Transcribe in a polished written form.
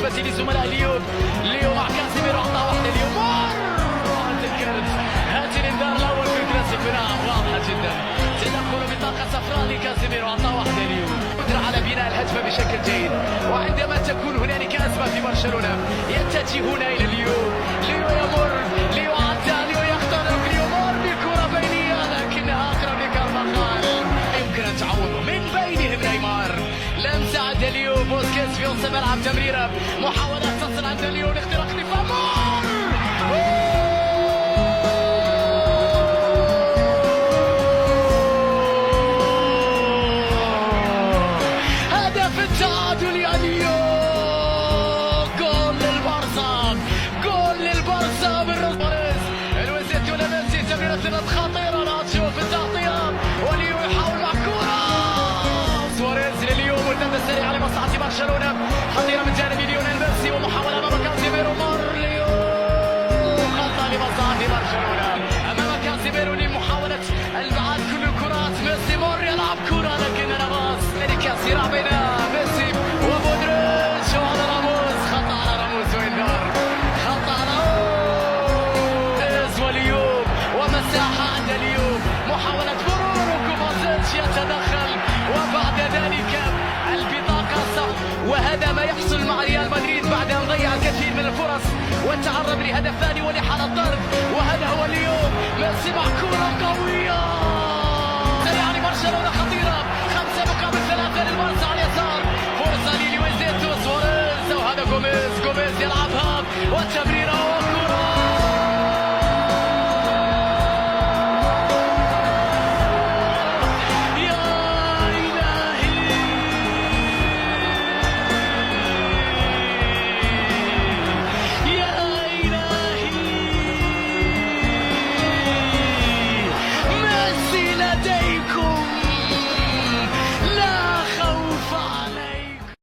بالنسبة لزملاء ليو مع كاسيميرو عطاه واحدة اليوم تذكرت هاتي الانذار الأول في الكلاسيكو. نعم واضحة جدا تدخل بطاقة صفراء لكاسيميرو عطاه واحدة اليوم قدرة على بناء الهجمة بشكل جيد. وعندما تكون هنالك أزمة في برشلونة يتجهون إلى ليو يمر ليو عدى ليو يخترق ليو مر بالكرة بينية لكنها أقرب لكارفاخال يمكن أن تعوضه من بينهم نيمار. لمسة عند ليو بوسكيتس في نص الملعب تمريرة محاولة تصل عند ليو لاختراق دفاع هدف التعادل يا ليو. جول للبارسا بالرصاص الوزيت ولمسي تمريرة خطيرة ناتشو في التغطية وليو يحاول مع كرة سواريز لليو مرتدة سريعة لمصلحة برشلونة خطيرة من جانب ليونيل ميسي ومحاولة أمام كاسيميرو مر ليو خطأ لمصلحة برشلونة أمام كاسيميرو لمحاولة البعاد كل الكرات ميسي مر يلعب كرة لكنها باص ذلك صراع بين ميسي ومودريتش وعلى راموس خطأ على راموس وإنذار خطأ على راموس واليوم ومساحة عند اليوم محاولة مرور وكوفازيتش يتدخل وبعد ذلك البطاقة صح. وهذا ما يحصل مع ريال مدريد بعد أن ضيع الكثير من الفرص وتعرض لهدف ثاني ولحالة ضرب. وهذا هو اليوم ميسي مع كرة قوية يعني برشلونة خطيرة 5-3 للبارسا على اليسار فرصة للويزيتو سواريز وهذا جوميز يلعبها والتمرير